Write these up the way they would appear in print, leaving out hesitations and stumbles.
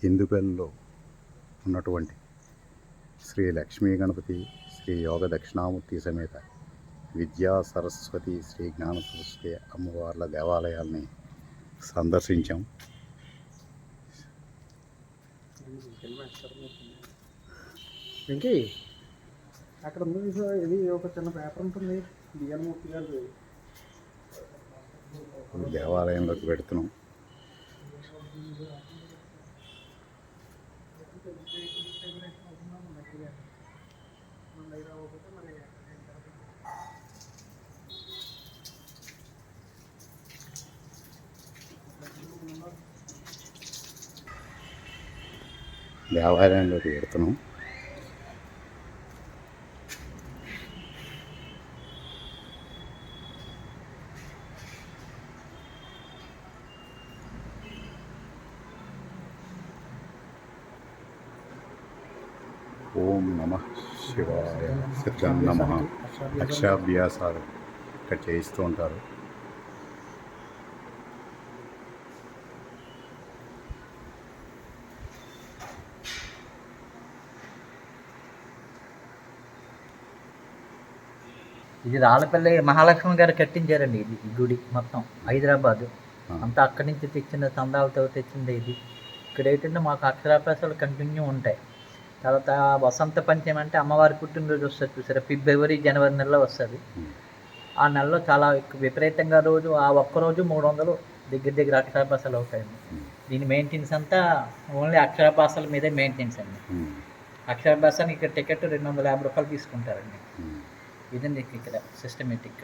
హిందూపల్లిలో ఉన్నటువంటి శ్రీ లక్ష్మీ గణపతి, శ్రీ యోగ దక్షిణామూర్తి సమేత విద్యా సరస్వతి, శ్రీ జ్ఞాన సరస్వతి అమ్మవార్ల దేవాలయాల్ని సందర్శించాం. వెంకీ అక్కడ ఉంది ఇది ఒక చిన్న పేపర్ ఉంటుంది బియ్యమూర్తి గారు దేవాలయంలోకి పెడుతున్నాం. దేవాలయంలోకి పెడుతున్నాం. ఓం నమః శివాయ. సిద్ధం నమః. అక్షరాభ్యాసాలు ఇక్కడ చేయిస్తూ ఉంటారు. ఇది రాళ్ళపల్లి మహాలక్ష్మి గారు కట్టించారండి. ఇది ఈ గుడి మొత్తం హైదరాబాదు అంతా అక్కడి నుంచి తెచ్చిన చందాలతో తెచ్చింది ఇది. ఇక్కడ ఏంటంటే మాకు అక్షరాభ్యాసాలు కంటిన్యూ ఉంటాయి. తర్వాత వసంత పంచమి అంటే అమ్మవారి పుట్టినరోజు వస్తుంది చూసారా, ఫిబ్రవరి జనవరి నెలలో వస్తుంది. ఆ నెలలో చాలా విపరీతంగా రోజు ఆ ఒక్కరోజు 300 దగ్గర అక్షరాభ్యాసాలు అవుతాయండి. దీని మెయింటెనెన్స్ అంతా ఓన్లీ అక్షరాభ్యాసాల మీదే మెయింటెనెన్స్ అండి. అక్షరాభ్యాసానికి ఇక్కడ టికెట్ 250 రూపాయలు తీసుకుంటారండి. ఇదండి ఇక్కడ సిస్టమేటిక్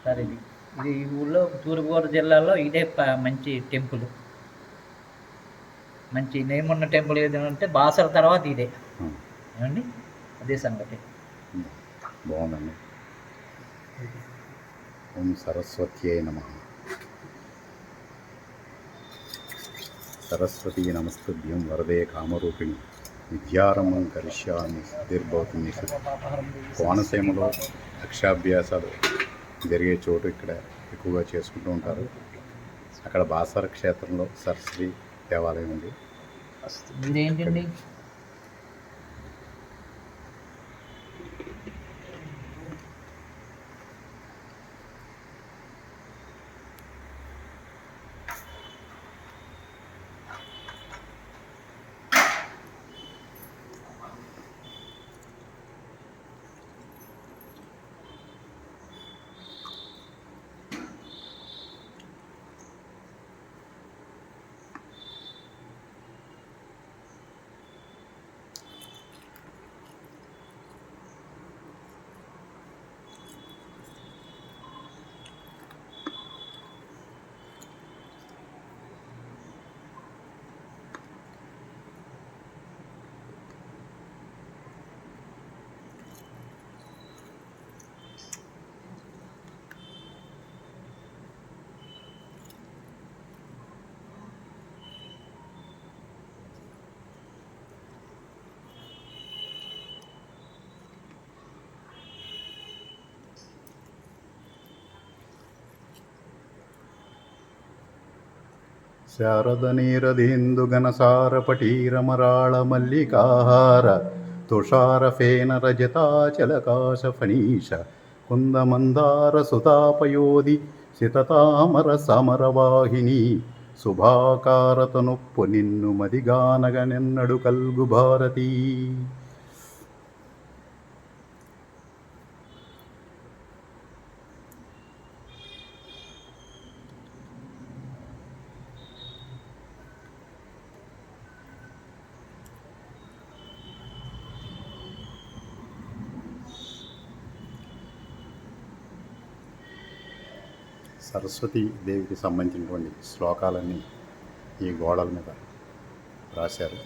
సార్. ఇది ఈ ఊళ్ళో తూర్పుగోదావరి జిల్లాలో ఇదే మంచి టెంపుల్, మంచి నేమ్ ఉన్న టెంపుల్ ఏదంటే బాసర తర్వాత ఇదే ఏమండి. అదే సంగతి. బాగుందండి. ఓం సరస్వత్యై నమః. సరస్వతీ నమస్తుభ్యం వరదే కామరూపిణి విద్యారంభం కరిష్యామి సిద్ధిర్భవతు మే శుద్ధి. కోనసీమలో అక్షరాభ్యాసాలు జరిగే చోటు ఇక్కడ ఎక్కువగా చేసుకుంటూ ఉంటారు. అక్కడ బాసర క్షేత్రంలో సరస్వతి దేవాలయం ఉంది. ఇదేంటండి శారదనీరధేందుఘనసారపటీరమరాళమల్లికాహార తుషారఫేన రజతాచలకాశఫణీష కుందమందారసుతాపయోధి సితతామర సమరవాహిని శుభాకారతనుప్పు నిన్ను మదిగానగనెన్నడు కల్గు భారతీ. సరస్వతీ దేవికి సంబంధించినటువంటి శ్లోకాలన్నీ ఈ గోడల మీద రాశారు.